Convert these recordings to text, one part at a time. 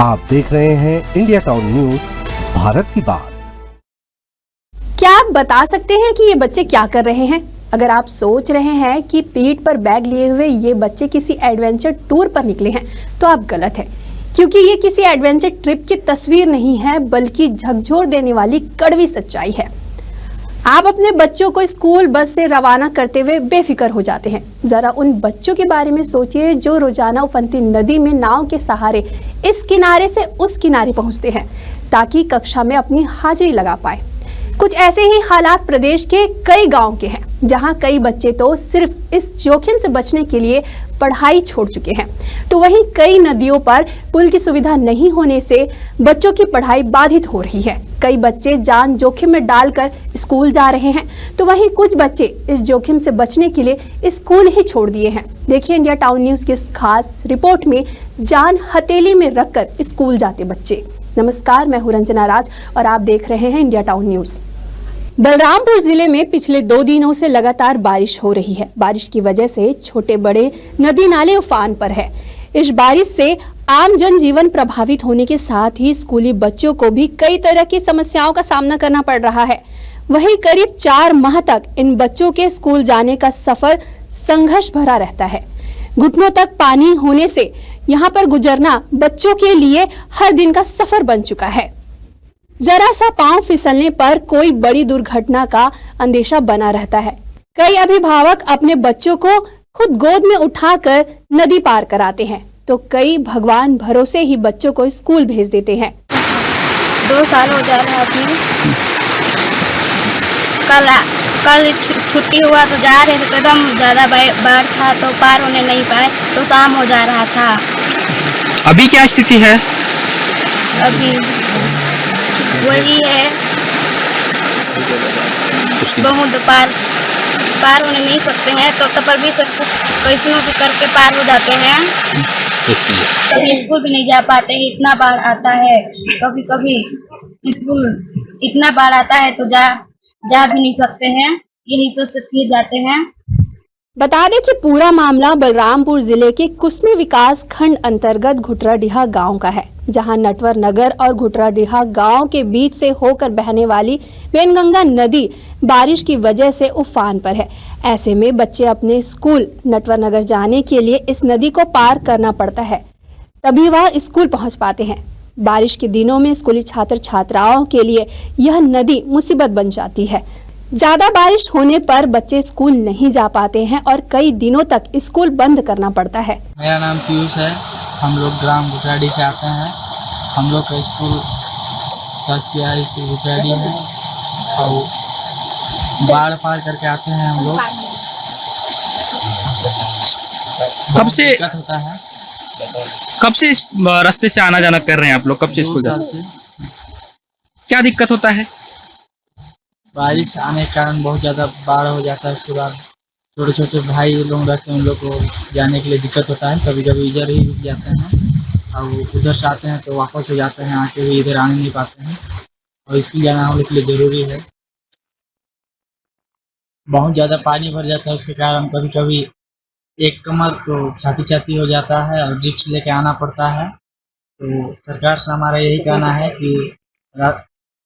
आप देख रहे हैं इंडिया टाउन न्यूज, भारत की बात। क्या आप बता सकते हैं कि ये बच्चे क्या कर रहे हैं? अगर आप सोच रहे हैं कि पीठ पर बैग लिए हुए ये बच्चे किसी एडवेंचर टूर पर निकले हैं, तो आप गलत हैं, क्योंकि ये किसी एडवेंचर ट्रिप की तस्वीर नहीं है, बल्कि झकझोर देने वाली कड़वी सच्चाई है। आप अपने बच्चों को स्कूल बस से रवाना करते हुए बेफिक्र हो जाते हैं। जरा उन बच्चों के बारे में सोचिए जो रोजाना उफनती नदी में नाव के सहारे इस किनारे से उस किनारे पहुंचते हैं ताकि कक्षा में अपनी हाजिरी लगा पाए। कुछ ऐसे ही हालात प्रदेश के कई गांव के हैं, जहां कई बच्चे तो सिर्फ इस जोखिम से बचने के लिए पढ़ाई छोड़ चुके हैं, तो वहीं कई नदियों पर पुल की सुविधा नहीं होने से बच्चों की पढ़ाई बाधित हो रही है। कई बच्चे जान जोखिम में डालकर स्कूल जा रहे हैं, तो वहीं कुछ बच्चे इस जोखिम से बचने के लिए स्कूल ही छोड़ दिए हैं। देखिए इंडिया टाउन न्यूज की इस खास रिपोर्ट में जान हथेली में रखकर स्कूल जाते बच्चे। नमस्कार, मैं हूं रंजना राज और आप देख रहे हैं इंडिया टाउन न्यूज। बलरामपुर जिले में पिछले 2 दिनों से लगातार बारिश हो रही है। बारिश की वजह से छोटे बड़े नदी नाले उफान पर है। इस बारिश से आम जनजीवन प्रभावित होने के साथ ही स्कूली बच्चों को भी कई तरह की समस्याओं का सामना करना पड़ रहा है। वहीं करीब 4 माह तक इन बच्चों के स्कूल जाने का सफर संघर्ष भरा रहता है। घुटनों तक पानी होने से यहाँ पर गुजरना बच्चों के लिए हर दिन का सफर बन चुका है। जरा सा पांव फिसलने पर कोई बड़ी दुर्घटना का अंदेशा बना रहता है। कई अभिभावक अपने बच्चों को खुद गोद में उठाकर नदी पार कराते हैं, तो कई भगवान भरोसे ही बच्चों को स्कूल भेज देते हैं। 2 साल हो जा रहा है अपने। कल छुट्टी हुआ तो जा रहे थे, तो एकदम ज़्यादा बाढ़ था तो पार होने नहीं पाए, तो शाम हो जा रहा था। अभी क्या स्थिति है? अभी वही है, बहुत पार होने नहीं सकते हैं, तो तब पर भी सब कैसे भी करके पार हो जाते हैं। कभी स्कूल भी नहीं जा पाते हैं, इतना बाढ़ आता है। कभी कभी स्कूल इतना बाढ़ आता है तो जा भी नहीं सकते हैं, यहीं पर से फिर जाते हैं। बता दें कि पूरा मामला बलरामपुर जिले के कुसमी विकास खंड अंतर्गत घुटराडीहा गांव का है, जहां नटवर नगर और घुटराडीहा गांव के बीच से होकर बहने वाली वेनगंगा नदी बारिश की वजह से उफान पर है। ऐसे में बच्चे अपने स्कूल नटवर नगर जाने के लिए इस नदी को पार करना पड़ता है, तभी वह स्कूल पहुंच पाते हैं। बारिश के दिनों में स्कूली छात्र छात्राओं के लिए यह नदी मुसीबत बन जाती है। ज्यादा बारिश होने पर बच्चे स्कूल नहीं जा पाते हैं और कई दिनों तक स्कूल बंद करना पड़ता है। मेरा नाम पीयूष है। हम लोग ग्राम घुटराडी से आते हैं। हम लोग का स्कूल शासकीय स्कूल घुटराडी है और बाढ़ पार करके आते हैं हम लोग। कब से इस रास्ते से आना जाना कर रहे हैं आप लोग? कब से स्कूल जाते हैं? क्या दिक्कत होता है? बारिश आने के कारण बहुत ज़्यादा बाढ़ हो जाता है। उसके बाद छोटे छोटे भाई लोग रहते हैं, उन लोग को जाने के लिए दिक्कत होता है। कभी कभी इधर ही रुक जाते हैं और उधर से आते हैं तो वापस हो जाते हैं, आके भी इधर आने नहीं पाते हैं। और स्कूल जाना हम लोग के लिए ज़रूरी है। बहुत ज़्यादा पानी भर जाता है, उसके कारण कभी कभी एक कमर तो छाती हो जाता है और रिक्स लेके आना पड़ता है। तो सरकार से हमारा यही कहना है कि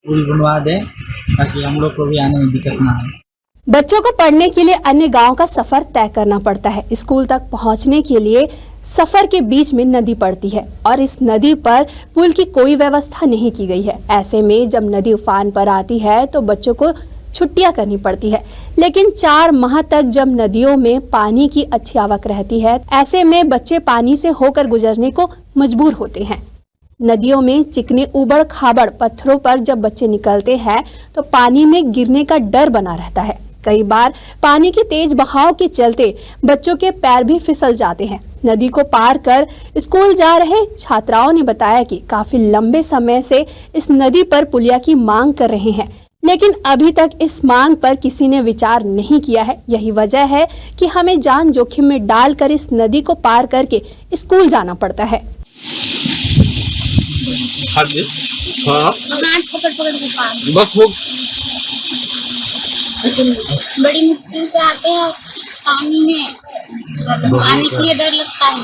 पुल बनवा दे ताकि हम लोग को भी आने में दिक्कत ना आए। बच्चों को पढ़ने के लिए अन्य गांव का सफर तय करना पड़ता है। स्कूल तक पहुंचने के लिए सफर के बीच में नदी पड़ती है और इस नदी पर पुल की कोई व्यवस्था नहीं की गई है। ऐसे में जब नदी उफान पर आती है तो बच्चों को छुट्टियां करनी पड़ती है, लेकिन 4 माह तक जब नदियों में पानी की अच्छी आवक रहती है, ऐसे में बच्चे पानी से होकर गुजरने को मजबूर होते हैं। नदियों में चिकने उबड़ खाबड़ पत्थरों पर जब बच्चे निकलते हैं तो पानी में गिरने का डर बना रहता है। कई बार पानी के तेज बहाव के चलते बच्चों के पैर भी फिसल जाते हैं। नदी को पार कर स्कूल जा रहे छात्राओं ने बताया कि काफी लंबे समय से इस नदी पर पुलिया की मांग कर रहे हैं, लेकिन अभी तक इस मांग पर किसी ने विचार नहीं किया है। यही वजह है कि हमें जान जोखिम में डालकर इस नदी को पार करके स्कूल जाना पड़ता है। बस हो बड़ी मुश्किल से आते हैं पानी में, आने के लिए डर लगता है।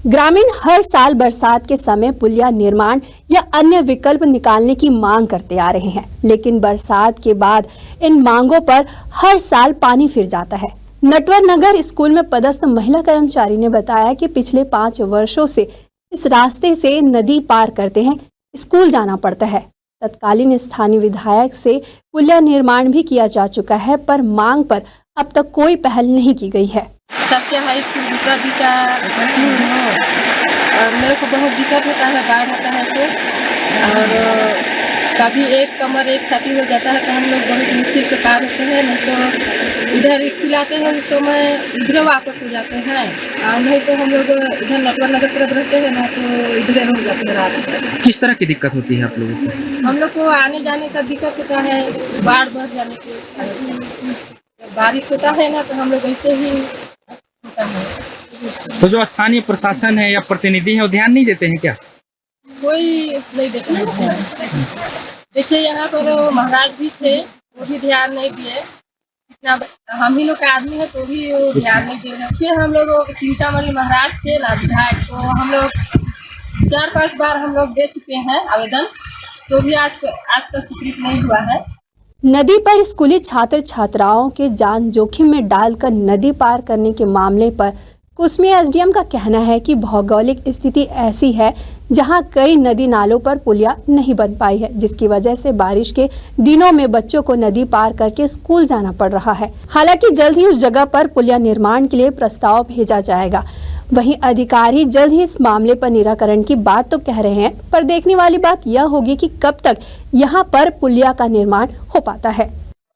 ग्रामीण हर साल बरसात के समय पुलिया निर्माण या अन्य विकल्प निकालने की मांग करते आ रहे हैं, लेकिन बरसात के बाद इन मांगों पर हर साल पानी फिर जाता है। नटवर नगर स्कूल में पदस्थ महिला कर्मचारी ने बताया कि पिछले 5 वर्षों से इस रास्ते से नदी पार करते हैं स्कूल जाना पड़ता है। तत्कालीन स्थानीय विधायक से पुलिया निर्माण भी किया जा चुका है, पर मांग पर अब तक कोई पहल नहीं की गई है। सबसे हाई स्कूल दूसरा भी का और मेरे को बहुत दिक्कत होता है, बाढ़ होता है तो, और कभी एक कमर एक छाती हो जाता है तो हम लोग बहुत मुश्किल से पार होते हैं। नहीं तो इधर स्कूल आते हैं तो मैं इधर वापस हो जाते हैं, और नहीं तो हम लोग इधर नटवर नगर तरफ रहते हैं ना तो इधर हो जाते हैं रात में। किस तरह की दिक्कत होती है आप लोगों को? हम लोग को आने जाने का दिक्कत होता है, बाढ़ बढ़ जाने की, बारिश होता है ना तो हम लोग ऐसे ही होता है। तो जो स्थानीय प्रशासन है या प्रतिनिधि है वो ध्यान नहीं देते हैं क्या? कोई नहीं देखता है। देखिए यहाँ पर महाराज भी थे, वो भी ध्यान नहीं दिए। इतना हम ही लोग का आदमी है तो भी वो ध्यान नहीं दे रहे। हम लोग चिंतामणि महाराज थे ना विधायक, तो हम लोग 4-5 बार हम लोग दे चुके हैं आवेदन, तो भी आज तक स्वीकृत नहीं हुआ है। नदी पर स्कूली छात्र छात्राओं के जान जोखिम में डालकर नदी पार करने के मामले पर कुसमी एसडीएम का कहना है कि भौगोलिक स्थिति ऐसी है जहां कई नदी नालों पर पुलिया नहीं बन पाई है, जिसकी वजह से बारिश के दिनों में बच्चों को नदी पार करके स्कूल जाना पड़ रहा है। हालांकि जल्द ही उस जगह पर पुलिया निर्माण के लिए प्रस्ताव भेजा जाएगा। वहीं अधिकारी जल्द ही इस मामले पर निराकरण की बात तो कह रहे हैं, पर देखने वाली बात यह होगी कि कब तक यहाँ पर पुलिया का निर्माण हो पाता है।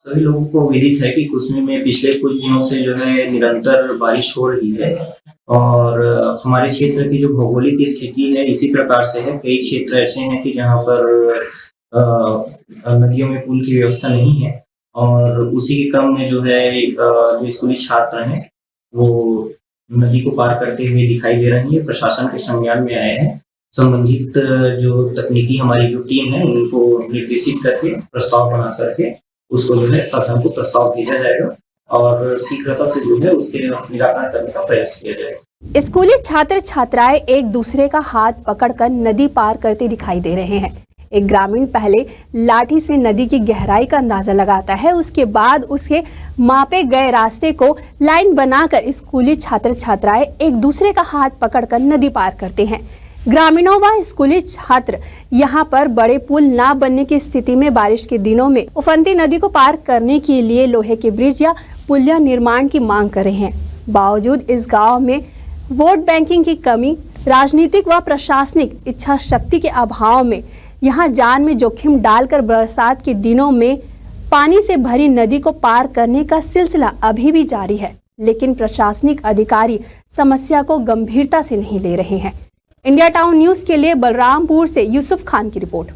सभी लोगों को विदित है कि कुसमी में पिछले कुछ दिनों से जो है निरंतर बारिश हो रही है, और हमारे क्षेत्र की जो भौगोलिक स्थिति है इसी प्रकार से है। कई क्षेत्र ऐसे हैं कि जहाँ पर नदियों में पुल की व्यवस्था नहीं है, और उसी के क्रम में जो है जो स्कूली छात्र हैं वो नदी को पार करते हुए दिखाई दे रही है। प्रशासन के संज्ञान में आए हैं। संबंधित जो तकनीकी हमारी जो टीम है उनको निर्देशित करके प्रस्ताव बना करके उसको जो है शासन को प्रस्ताव भेजा जाएगा, और शीघ्रता से जो है उसके निराकरण करने का प्रयास किया जाएगा। स्कूली छात्र छात्राएं एक दूसरे का हाथ पकड़कर नदी पार करते दिखाई दे रहे हैं। एक ग्रामीण पहले लाठी से नदी की गहराई का अंदाजा लगाता है, उसके बाद उसके मापे गए रास्ते को लाइन बनाकर स्कूली छात्र छात्राएं एक दूसरे का हाथ पकड़कर नदी पार करते हैं। ग्रामीणों व स्कूली छात्र यहाँ पर बड़े पुल ना बनने की स्थिति में बारिश के दिनों में उफनती नदी को पार करने के लिए लोहे के ब्रिज या पुलिया निर्माण की मांग कर रहे हैं। बावजूद इस गांव में वोट बैंकिंग की कमी, राजनीतिक व प्रशासनिक इच्छा शक्ति के अभाव में यहाँ जान में जोखिम डालकर बरसात के दिनों में पानी से भरी नदी को पार करने का सिलसिला अभी भी जारी है, लेकिन प्रशासनिक अधिकारी समस्या को गंभीरता से नहीं ले रहे हैं। इंडिया टाउन न्यूज के लिए बलरामपुर से यूसुफ खान की रिपोर्ट।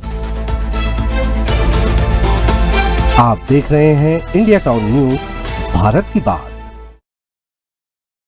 आप देख रहे हैं इंडिया टाउन न्यूज, भारत की बात।